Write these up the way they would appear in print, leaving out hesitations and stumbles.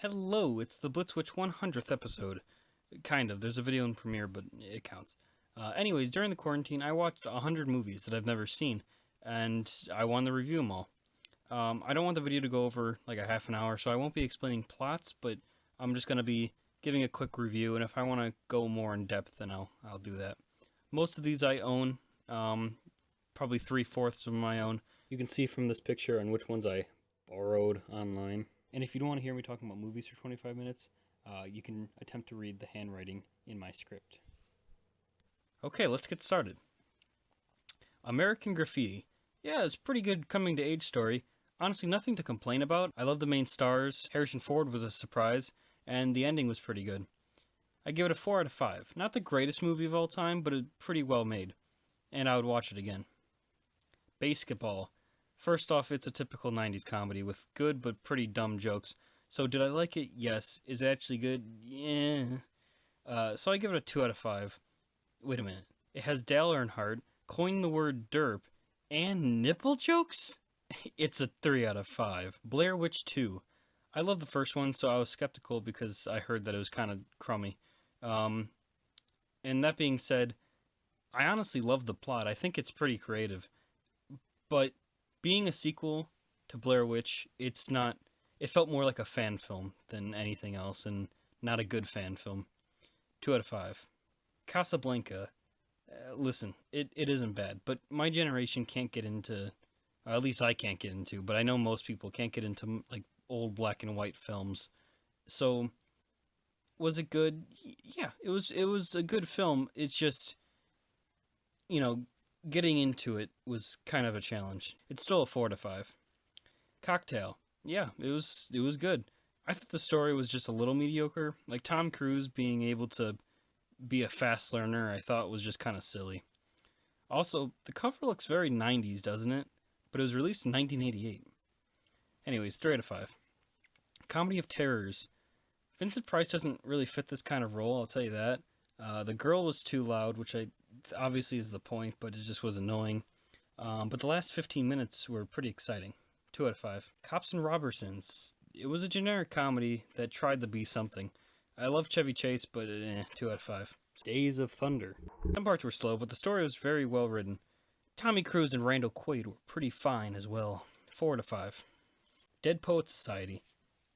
Hello, it's the Blitzwich 100th episode. Kind of. There's a video in premiere, but it counts. Anyways, during the quarantine, I watched 100 movies that I've never seen, and I wanted to review them all. I don't want the video to go over like a half an hour, so I won't be explaining plots, but I'm just going to be giving a quick review, and if I want to go more in depth, then I'll do that. Most of these I own, probably 3/4 of my own. You can see from this picture on which ones I borrowed online. And if you don't want to hear me talking about movies for 25 minutes, you can attempt to read the handwriting in my script. Okay, let's get started. American Graffiti. Yeah, it's a pretty good coming-to-age story. Honestly, nothing to complain about. I love the main stars. Harrison Ford was a surprise, and the ending was pretty good. I give it a 4 out of 5. Not the greatest movie of all time, but pretty well made. And I would watch it again. Basketball. First off, it's a typical 90s comedy with good but pretty dumb jokes. So did I like it? Yes. Is it actually good? Yeah. So I give it a 2 out of 5. Wait a minute. It has Dale Earnhardt, coined the word derp, and nipple jokes? It's a 3 out of 5. Blair Witch Ii. I love the first one, so I was skeptical because I heard that it was kind of crummy. And that being said, I honestly love the plot. I think it's pretty creative. But being a sequel to Blair Witch, it felt more like a fan film than anything else, and not a good fan film. 2 out of 5. Casablanca. Listen, it isn't bad, but my generation can't get into, or at least I can't get into, but I know most people can't get into like old black and white films. So, was it good? Yeah, it was a good film. It's just, getting into it was kind of a challenge. It's still a 4 out of 5. Cocktail. Yeah, it was good. I thought the story was just a little mediocre. Like Tom Cruise being able to be a fast learner, I thought was just kind of silly. Also, the cover looks very 90s, doesn't it? But it was released in 1988. Anyways, 3 out of 5. Comedy of Terrors. Vincent Price doesn't really fit this kind of role, I'll tell you that. The girl was too loud, which obviously is the point, but it just was annoying. But the last 15 minutes were pretty exciting. 2 out of 5. Cops and Robertsons. It was a generic comedy that tried to be something. I love Chevy Chase, but 2 out of 5. Days of Thunder. Some parts were slow, but the story was very well written. Tommy Cruise and Randall Quaid were pretty fine as well. 4 out of 5. Dead Poets Society.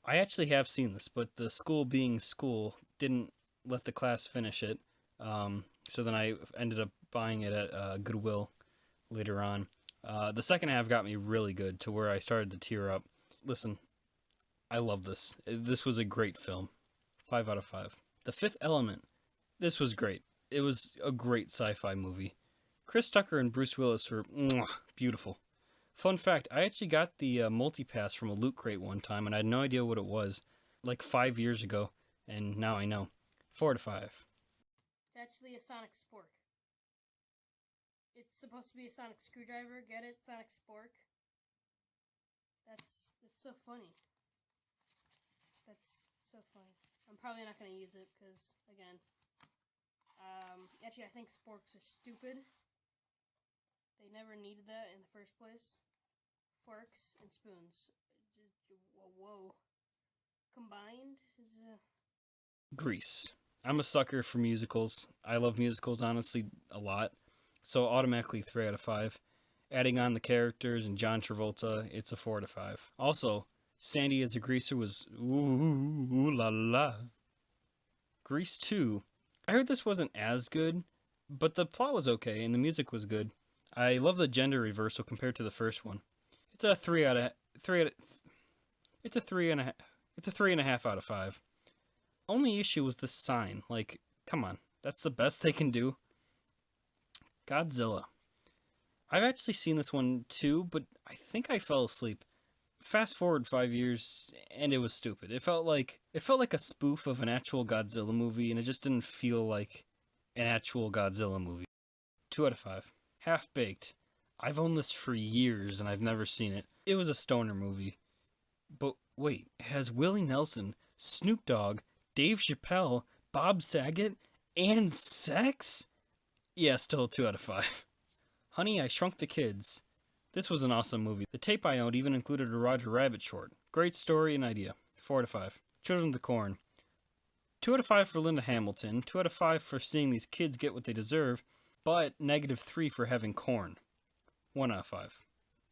I actually have seen this, but the school being school didn't let the class finish it. So then I ended up buying it at Goodwill later on. The second half got me really good to where I started to tear up. Listen, I love this. This was a great film. 5 out of 5. The Fifth Element. This was great. It was a great sci-fi movie. Chris Tucker and Bruce Willis were beautiful. Fun fact, I actually got the multi-pass from a Loot Crate one time, and I had no idea what it was. Like 5 years ago, and now I know. 4 out of 5. It's actually a sonic spork. It's supposed to be a sonic screwdriver. Get it? Sonic spork. That's so funny. That's so funny. I'm probably not going to use it because, again, actually I think sporks are stupid. They never needed that in the first place. Forks and spoons. Whoa. Combined? Grease. I'm a sucker for musicals. I love musicals, honestly, a lot. So automatically 3 out of 5. Adding on the characters and John Travolta, it's a 4 out of 5. Also, Sandy as a greaser was ooh la la. Grease 2. I heard this wasn't as good, but the plot was okay and the music was good. I love the gender reversal compared to the first one. It's a 3.5 out of 5. Only issue was the sign. Like, come on, that's the best they can do. Godzilla. I've actually seen this one too, but I think I fell asleep. Fast forward 5 years, and it was stupid. It felt like a spoof of an actual Godzilla movie, and it just didn't feel like an actual Godzilla movie. 2 out of 5. Half-Baked. I've owned this for years, and I've never seen it. It was a stoner movie. But wait, it has Willie Nelson, Snoop Dogg, Dave Chappelle, Bob Saget, and sex? Yeah, still 2 out of 5. Honey, I Shrunk the Kids. This was an awesome movie. The tape I owned even included a Roger Rabbit short. Great story and idea. 4 out of 5. Children of the Corn. 2 out of 5 for Linda Hamilton, 2 out of 5 for seeing these kids get what they deserve, but -3 for having corn. 1 out of 5.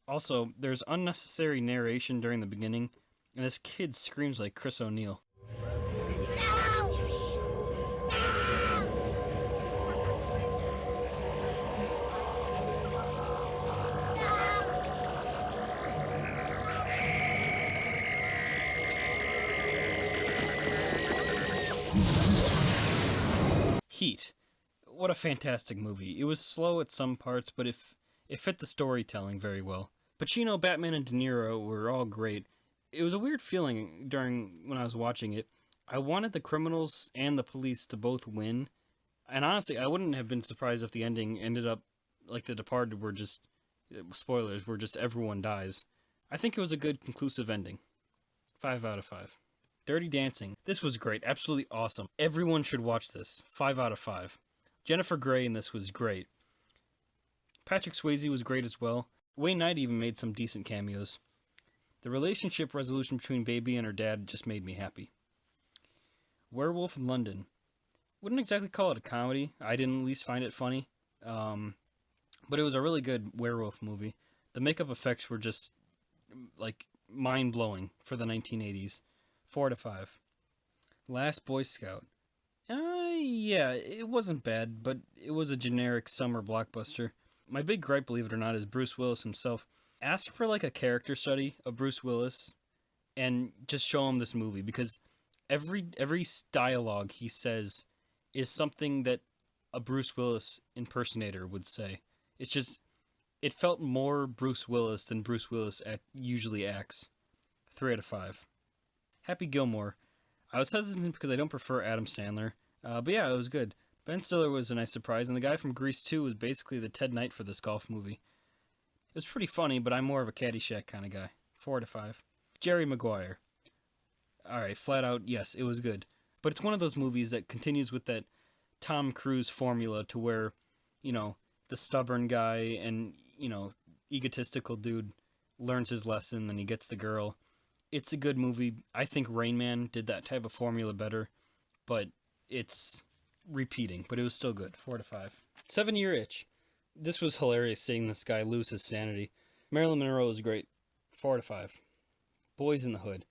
Also, there's unnecessary narration during the beginning, and this kid screams like Chris O'Neill. Heat. What a fantastic movie. It was slow at some parts, but it fit the storytelling very well. Pacino, Batman, and De Niro were all great. It was a weird feeling when I was watching it. I wanted the criminals and the police to both win, and honestly, I wouldn't have been surprised if the ending ended up like The Departed, where just, spoilers, where just everyone dies. I think it was a good, conclusive ending. 5 out of 5. Dirty Dancing. This was great. Absolutely awesome. Everyone should watch this. 5 out of 5. Jennifer Grey in this was great. Patrick Swayze was great as well. Wayne Knight even made some decent cameos. The relationship resolution between Baby and her dad just made me happy. Werewolf in London. Wouldn't exactly call it a comedy. I didn't at least find it funny. But it was a really good werewolf movie. The makeup effects were just, like, mind-blowing for the 1980s. 4 out of 5. Last Boy Scout. Yeah, it wasn't bad, but it was a generic summer blockbuster. My big gripe, believe it or not, is Bruce Willis himself. Ask for, like, a character study of Bruce Willis and just show him this movie, because every dialogue he says is something that a Bruce Willis impersonator would say. It's just, it felt more Bruce Willis than Bruce Willis usually acts. 3 out of 5. Happy Gilmore. I was hesitant because I don't prefer Adam Sandler, but yeah, it was good. Ben Stiller was a nice surprise, and the guy from Grease 2 was basically the Ted Knight for this golf movie. It was pretty funny, but I'm more of a Caddyshack kind of guy. 4 out of 5. Jerry Maguire. Alright, flat out, yes, it was good. But it's one of those movies that continues with that Tom Cruise formula to where, the stubborn guy and, egotistical dude learns his lesson and he gets the girl. It's a good movie. I think Rain Man did that type of formula better, but it's repeating, but it was still good. 4 out of 5. 7 Year Itch. This was hilarious seeing this guy lose his sanity. Marilyn Monroe was great. 4 out of 5. Boys in the Hood.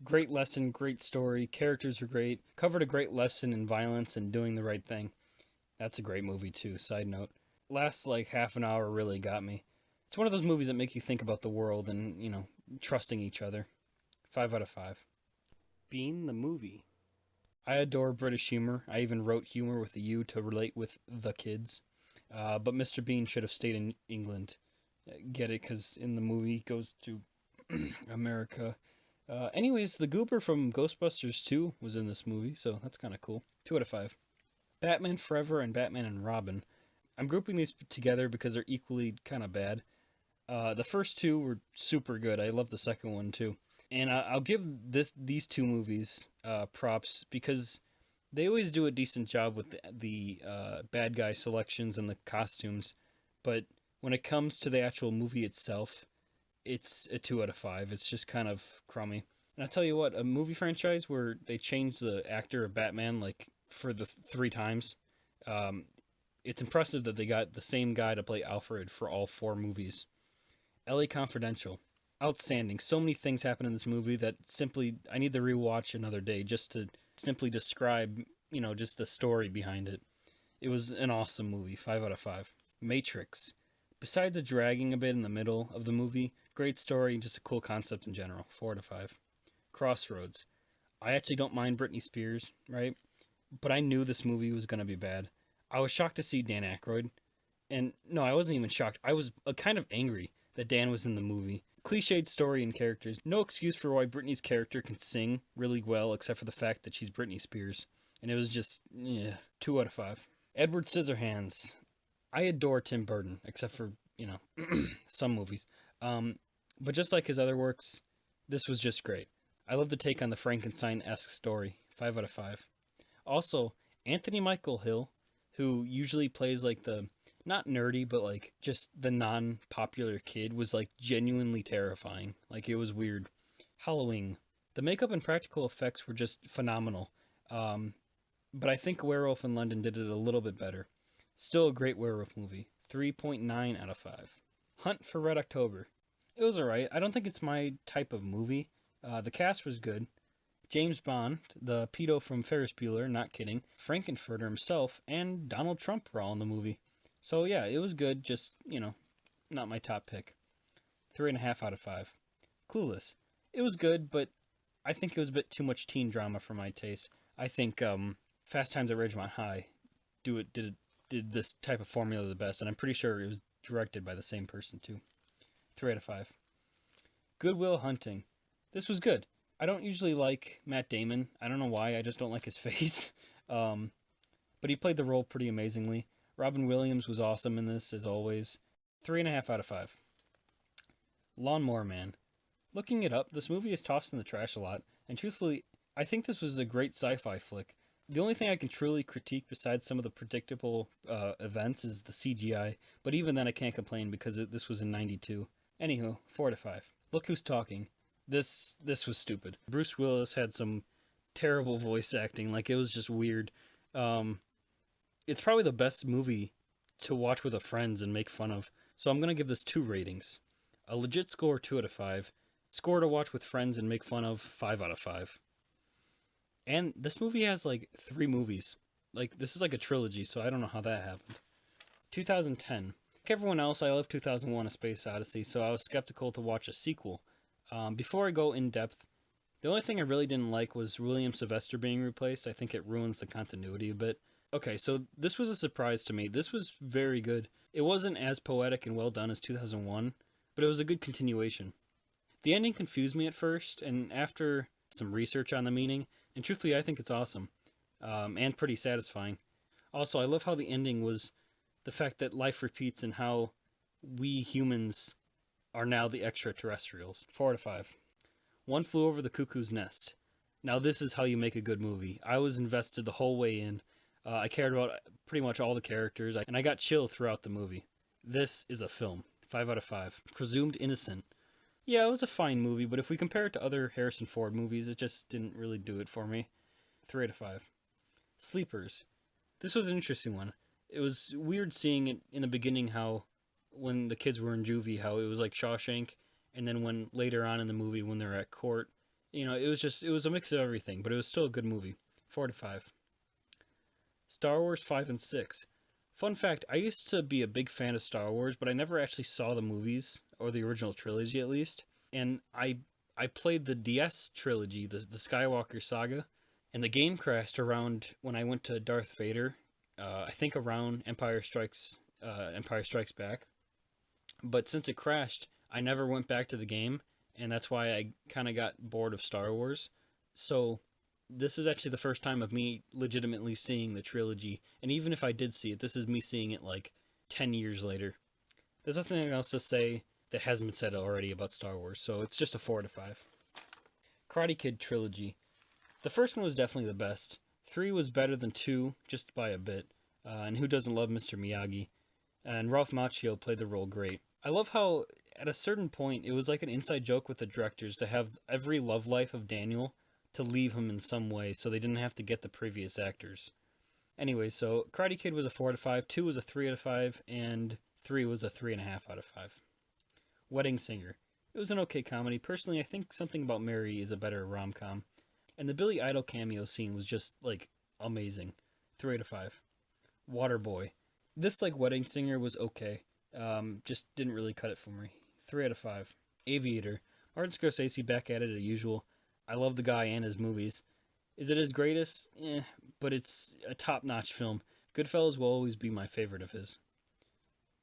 Great lesson, great story, characters are great, covered a great lesson in violence and doing the right thing. That's a great movie too, side note. Last half an hour really got me. It's one of those movies that make you think about the world and, trusting each other. 5 out of 5. Bean the Movie. I adore British humor. I even wrote humor with a U to relate with the kids. But Mr. Bean should have stayed in England. Get it? Because in the movie he goes to America. Anyways, the Goober from Ghostbusters 2 was in this movie, so that's kind of cool. 2 out of 5. Batman Forever and Batman and Robin. I'm grouping these together because they're equally kind of bad. The first two were super good. I love the second one too. And I'll give these two movies props because they always do a decent job with the bad guy selections and the costumes. But when it comes to the actual movie itself, it's a 2 out of 5. It's just kind of crummy. And I'll tell you what, a movie franchise where they changed the actor of Batman for the 3 times, it's impressive that they got the same guy to play Alfred for all 4 movies. LA Confidential. Outstanding. So many things happen in this movie that simply, I need to rewatch another day just to simply describe, just the story behind it. It was an awesome movie. 5 out of 5. Matrix. Besides the dragging a bit in the middle of the movie, great story and just a cool concept in general. 4 out of 5. Crossroads. I actually don't mind Britney Spears, right? But I knew this movie was going to be bad. I was shocked to see Dan Aykroyd. And no, I wasn't even shocked. I was kind of angry that Dan was in the movie. Cliched story and characters. No excuse for why Britney's character can sing really well, except for the fact that she's Britney Spears. And it was just, 2 out of 5. Edward Scissorhands. I adore Tim Burton, except for, some movies. But just like his other works, this was just great. I love the take on the Frankenstein-esque story. 5 out of 5. Also, Anthony Michael Hill, who usually plays the, not nerdy, but just the non-popular kid, was genuinely terrifying. It was weird. Halloween. The makeup and practical effects were just phenomenal. But I think Werewolf in London did it a little bit better. Still a great werewolf movie. 3.9 out of 5. Hunt for Red October. It was alright. I don't think it's my type of movie. The cast was good. James Bond, the pedo from Ferris Bueller, not kidding, Frankenfurter himself, and Donald Trump were all in the movie. So yeah, it was good, just, not my top pick. 3.5 out of 5. Clueless. It was good, but I think it was a bit too much teen drama for my taste. I think Fast Times at Ridgemont High did this type of formula the best, and I'm pretty sure it was directed by the same person too. 3 out of 5. Good Will Hunting. This was good. I don't usually like Matt Damon. I don't know why. I just don't like his face. But he played the role pretty amazingly. Robin Williams was awesome in this, as always. 3.5 out of 5. Lawnmower Man. Looking it up, this movie is tossed in the trash a lot, and truthfully, I think this was a great sci-fi flick. The only thing I can truly critique besides some of the predictable events is the CGI, but even then I can't complain because this was in 92. Anywho, 4 out of 5. Look Who's Talking. This was stupid. Bruce Willis had some terrible voice acting, like it was just weird. It's probably the best movie to watch with a friends and make fun of, so I'm going to give this 2 ratings. A legit score, 2 out of 5. Score to watch with friends and make fun of, 5 out of 5. And this movie has like 3 movies. Like, this is like a trilogy, so I don't know how that happened. 2010. Like everyone else, I love 2001: A Space Odyssey, so I was skeptical to watch a sequel. Before I go in depth, the only thing I really didn't like was William Sylvester being replaced. I think it ruins the continuity a bit. Okay, so this was a surprise to me. This was very good. It wasn't as poetic and well done as 2001, but it was a good continuation. The ending confused me at first, and after some research on the meaning, and truthfully I think it's awesome, and pretty satisfying. Also, I love how the ending was the fact that life repeats and how we humans are now the extraterrestrials. 4 out of 5. One Flew Over the Cuckoo's Nest. Now this is how you make a good movie. I was invested the whole way in. I cared about pretty much all the characters, and I got chill throughout the movie. This is a film. 5 out of 5. Presumed Innocent. Yeah, it was a fine movie, but if we compare it to other Harrison Ford movies, it just didn't really do it for me. 3 out of 5. Sleepers. This was an interesting one. It was weird seeing it in the beginning how, when the kids were in juvie, how it was like Shawshank, and then when later on in the movie when they're at court, it was a mix of everything, but it was still a good movie. 4 out of 5. Star Wars 5 and 6. Fun fact, I used to be a big fan of Star Wars, but I never actually saw the movies, or the original trilogy at least, and I played the DS trilogy, the Skywalker saga, and the game crashed around when I went to Darth Vader, I think around Empire Strikes Back. But since it crashed, I never went back to the game, and that's why I kind of got bored of Star Wars. So this is actually the first time of me legitimately seeing the trilogy, and even if I did see it, this is me seeing it like 10 years later. There's nothing else to say that hasn't been said already about Star Wars, so it's just a 4 out of 5. Karate Kid trilogy. The first one was definitely the best. 3 was better than 2, just by a bit. And who doesn't love Mr. Miyagi? And Ralph Macchio played the role great. I love how, at a certain point, it was like an inside joke with the directors to have every love life of Daniel to leave him in some way, so they didn't have to get the previous actors. Anyway, so Karate Kid was a 4 out of 5, 2 was a 3 out of 5, and 3 was a 3.5 out of 5. Wedding Singer. It was an okay comedy. Personally, I think Something About Mary is a better rom-com. And the Billy Idol cameo scene was just, like, amazing. 3 out of 5. Waterboy. This, like Wedding Singer, was okay. Just didn't really cut it for me. 3 out of 5. Aviator. Martin Scorsese back at it as usual. I love the guy and his movies. Is it his greatest? But it's a top-notch film. Goodfellas will always be my favorite of his.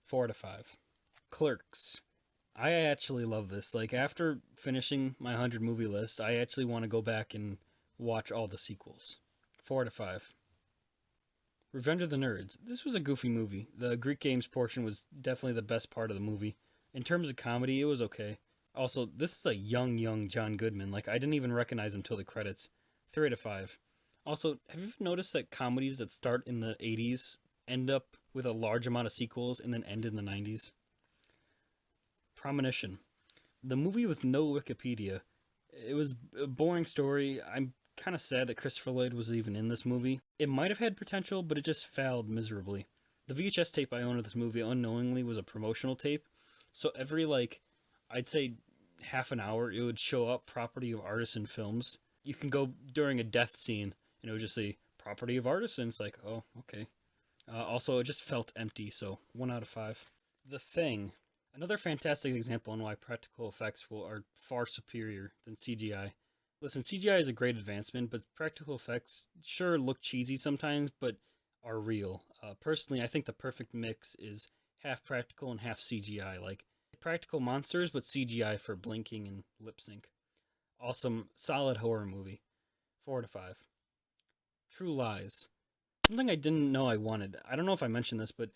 4 out of 5. Clerks. I actually love this. Like, after finishing my 100 movie list, I actually want to go back and watch all the sequels. 4 out of 5. Revenge of the Nerds. This was a goofy movie. The Greek Games portion was definitely the best part of the movie. In terms of comedy, it was okay. Also, this is a young John Goodman. Like, I didn't even recognize him till the credits. 3 out of 5. Also, have you ever noticed that comedies that start in the 80s end up with a large amount of sequels and then end in the 90s? Premonition. The movie with no Wikipedia. It was a boring story. I'm kind of sad that Christopher Lloyd was even in this movie. It might have had potential, but it just failed miserably. The VHS tape I owned of this movie unknowingly was a promotional tape. So every, I'd say half an hour, it would show up Property of Artisan Films. You can go during a death scene, and it would just say, Property of Artisan. It's like, oh, okay. Also, it just felt empty, so 1 out of 5. The Thing. Another fantastic example on why practical effects are far superior than CGI. Listen, CGI is a great advancement, but practical effects sure look cheesy sometimes, but are real. Personally, I think the perfect mix is half practical and half CGI. Like, practical monsters, but CGI for blinking and lip sync. Awesome, solid horror movie. 4 out of 5. True Lies. Something I didn't know I wanted. I don't know if I mentioned this, but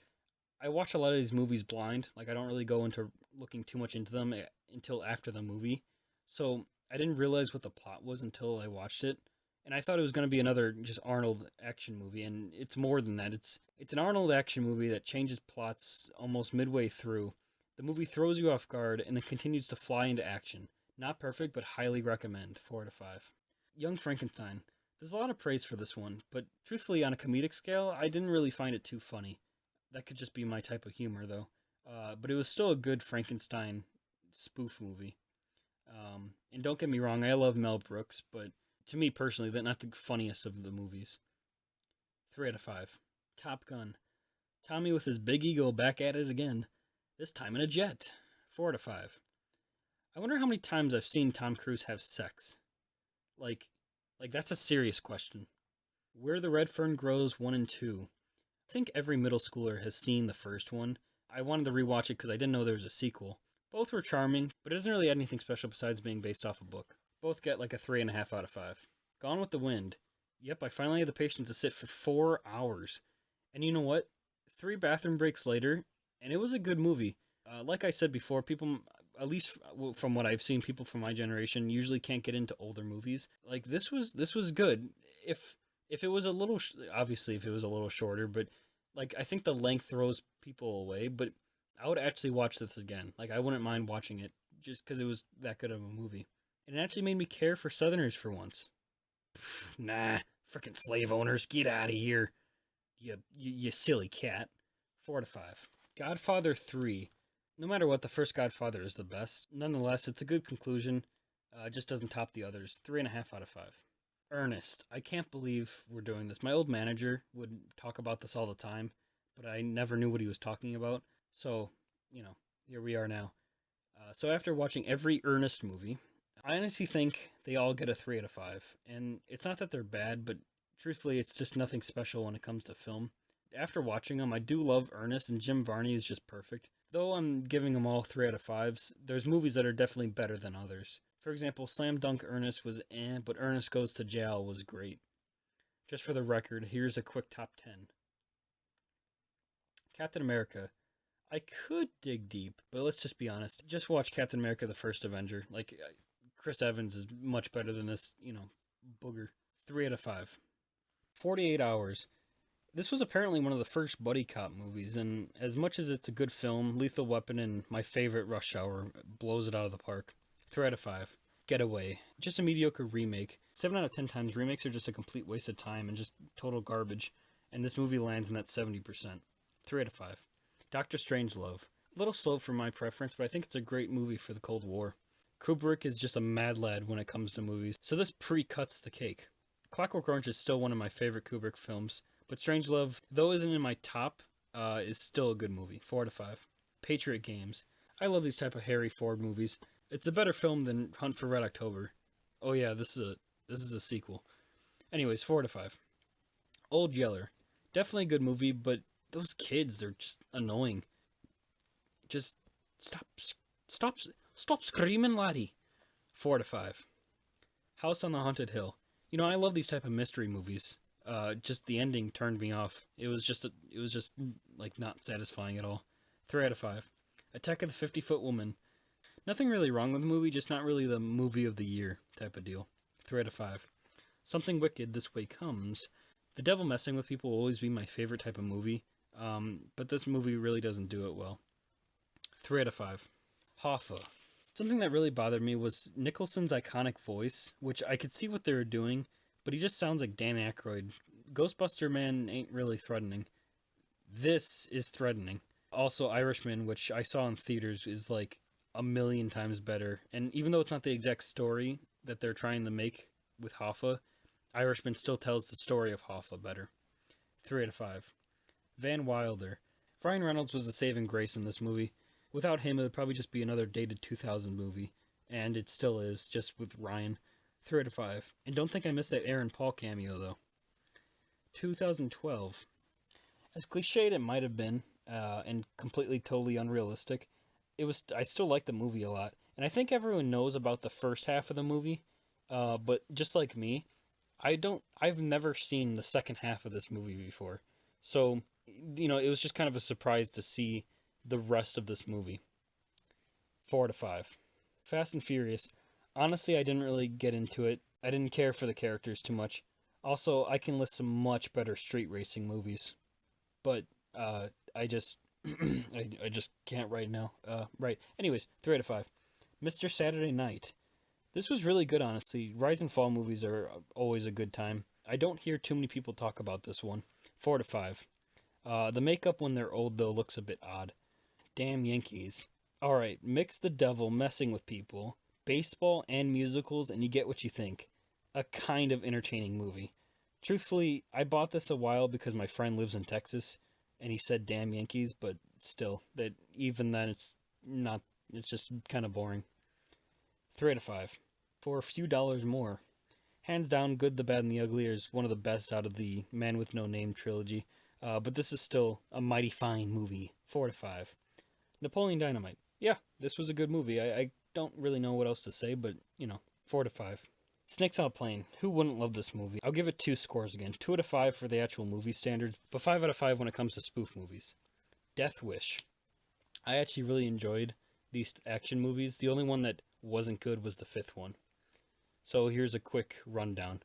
I watch a lot of these movies blind. Like, I don't really go into looking too much into them until after the movie. So, I didn't realize what the plot was until I watched it. And I thought it was going to be another just Arnold action movie, and it's more than that. It's an Arnold action movie that changes plots almost midway through. The movie throws you off guard and then continues to fly into action. Not perfect, but highly recommend. 4 out of 5. Young Frankenstein. There's a lot of praise for this one, but truthfully, on a comedic scale, I didn't really find it too funny. That could just be my type of humor, though. But it was still a good Frankenstein spoof movie. And don't get me wrong, I love Mel Brooks, but to me personally, that's not the funniest of the movies. 3 out of 5. Top Gun. Tommy with his big ego back at it again, this time in a jet. 4 out of 5. I wonder how many times I've seen Tom Cruise have sex. Like that's a serious question. Where the Red Fern Grows 1 and 2. I think every middle schooler has seen the first one. I wanted to rewatch it because I didn't know there was a sequel. Both were charming, but it doesn't really add anything special besides being based off a book. Both get like a 3.5 out of 5. Gone with the Wind. Yep, I finally had the patience to sit for 4 hours. And you know what? 3 bathroom breaks later, and it was a good movie. Like I said before, people, at least from what I've seen, people from my generation usually can't get into older movies. Like, this was good. If it was a little, obviously if it was a little shorter, but like, I think the length throws people away, but I would actually watch this again. Like, I wouldn't mind watching it just because it was that good of a movie. And it actually made me care for Southerners for once. Pfft, nah, frickin' slave owners, get out of here. You silly cat. 4 out of 5. Godfather 3. No matter what, the first Godfather is the best. Nonetheless, it's a good conclusion. Just doesn't top the others. 3.5 out of 5. Ernest. I can't believe we're doing this. My old manager would talk about this all the time, but I never knew what he was talking about. So, here we are now. So after watching every Ernest movie, I honestly think they all get a 3 out of 5. And it's not that they're bad, but truthfully, it's just nothing special when it comes to film. After watching them, I do love Ernest, and Jim Varney is just perfect. Though I'm giving them all 3 out of 5s, there's movies that are definitely better than others. For example, Slam Dunk Ernest was but Ernest Goes to Jail was great. Just for the record, here's a quick top 10. Captain America. I could dig deep, but let's just be honest. Just watch Captain America: The First Avenger. Like, Chris Evans is much better than this, booger. 3 out of 5. 48 Hours. This was apparently one of the first buddy cop movies, and as much as it's a good film, Lethal Weapon and my favorite Rush Hour blows it out of the park. 3 out of 5. Getaway. Just a mediocre remake. 7 out of 10 times remakes are just a complete waste of time and just total garbage, and this movie lands in that 70%. 3 out of 5. Dr. Strangelove. A little slow for my preference, but I think it's a great movie for the Cold War. Kubrick is just a mad lad when it comes to movies, so this pre-cuts the cake. Clockwork Orange is still one of my favorite Kubrick films, but Strangelove, though isn't in my top, is still a good movie. 4 out of 5. Patriot Games. I love these type of Harry Ford movies. It's a better film than Hunt for Red October. Oh yeah, this is a sequel. Anyways, 4 out of 5. Old Yeller. Definitely a good movie, but those kids are just annoying. Just stop screaming, laddie. 4 out of 5. House on the Haunted Hill. I love these type of mystery movies. Just the ending turned me off. It was just like not satisfying at all. 3 out of 5. Attack of the 50-Foot Woman. Nothing really wrong with the movie, just not really the movie of the year type of deal. 3 out of 5. Something Wicked, This Way Comes. The Devil Messing with People will always be my favorite type of movie, but this movie really doesn't do it well. 3 out of 5. Hoffa. Something that really bothered me was Nicholson's iconic voice, which I could see what they were doing, but he just sounds like Dan Aykroyd. Ghostbuster Man ain't really threatening. This is threatening. Also, Irishman, which I saw in theaters, is like a million times better. And even though it's not the exact story that they're trying to make with Hoffa, Irishman still tells the story of Hoffa better. 3 out of 5. Van Wilder. Ryan Reynolds was the saving grace in this movie. Without him, it would probably just be another dated 2000 movie. And it still is, just with Ryan. 3 out of 5. And don't think I missed that Aaron Paul cameo, though. 2012. As cliched it might have been, and completely totally unrealistic, I still like the movie a lot. And I think everyone knows about the first half of the movie, but just like me, I've never seen the second half of this movie before. So, it was just kind of a surprise to see the rest of this movie. 4 out of 5. Fast and Furious. Honestly, I didn't really get into it. I didn't care for the characters too much. Also, I can list some much better street racing movies. But, I just... I just can't right now. Right. Anyways, 3 out of 5. Mr. Saturday Night. This was really good, honestly. Rise and Fall movies are always a good time. I don't hear too many people talk about this one. 4 out of 5. The makeup when they're old, though, looks a bit odd. Damn Yankees. Alright, mix the devil messing with people, baseball, and musicals, and you get what you think. A kind of entertaining movie. Truthfully, I bought this a while because my friend lives in Texas, and he said damn Yankees, but still, that even then it's just kind of boring. 3 out of 5. For a few dollars more. Hands down, Good, the Bad, and the Ugly is one of the best out of the Man with No Name trilogy, but this is still a mighty fine movie. 4 out of 5. Napoleon Dynamite. Yeah, this was a good movie. I don't really know what else to say, but, 4 out of 5. Snakes on a Plane. Who wouldn't love this movie? I'll give it 2 scores again. 2 out of 5 for the actual movie standards, but 5 out of 5 when it comes to spoof movies. Death Wish. I actually really enjoyed these action movies. The only one that wasn't good was the 5th one. So here's a quick rundown.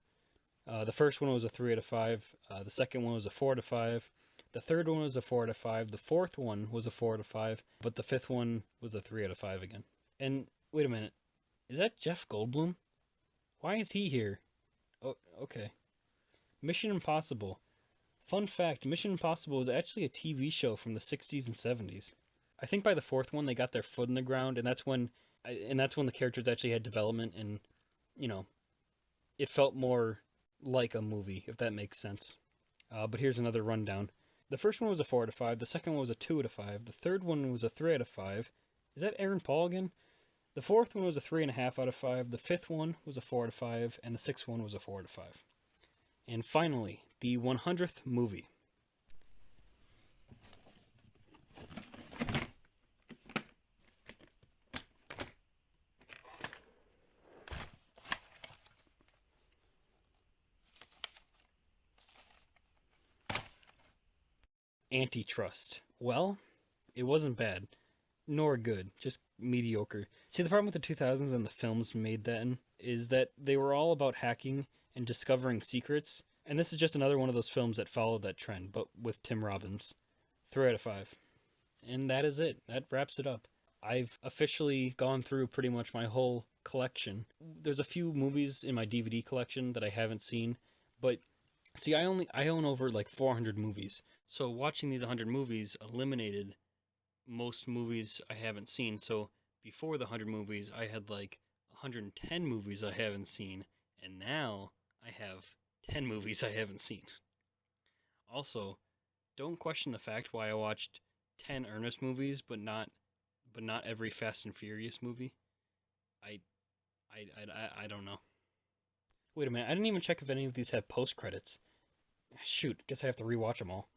The first one was a 3 out of 5. The second one was a 4 out of 5. The third one was a 4 out of 5. The fourth one was a 4 out of 5. But the 5th one was a 3 out of 5 again. And wait a minute. Is that Jeff Goldblum? Why is he here? Oh, okay. Mission Impossible. Fun fact, Mission Impossible was actually a TV show from the 60s and 70s. I think by the 4th one they got their foot in the ground, and that's when the characters actually had development, and it felt more like a movie, if that makes sense. But here's another rundown. The first one was a 4 out of 5, the second one was a 2 out of 5, the third one was a 3 out of 5. Is that Aaron Paul again? The fourth one was a 3.5 out of 5, the 5th one was a 4 out of 5, and the 6th one was a 4 out of 5. And finally, the 100th movie. Antitrust. Well, it wasn't bad, nor good, just mediocre. See, the problem with the 2000s and the films made then is that they were all about hacking and discovering secrets, and this is just another one of those films that followed that trend, but with Tim Robbins. 3 out of 5. And that is it. That wraps it up. I've officially gone through pretty much my whole collection. There's a few movies in my DVD collection that I haven't seen, but see, I own over like 400 movies. So watching these 100 movies eliminated most movies I haven't seen. So before the 100 movies, I had like 110 movies I haven't seen, and now I have 10 movies I haven't seen. Also, don't question the fact why I watched 10 Ernest movies, but not every Fast and Furious movie. I don't know. Wait a minute, I didn't even check if any of these have post credits. Shoot, guess I have to rewatch them all.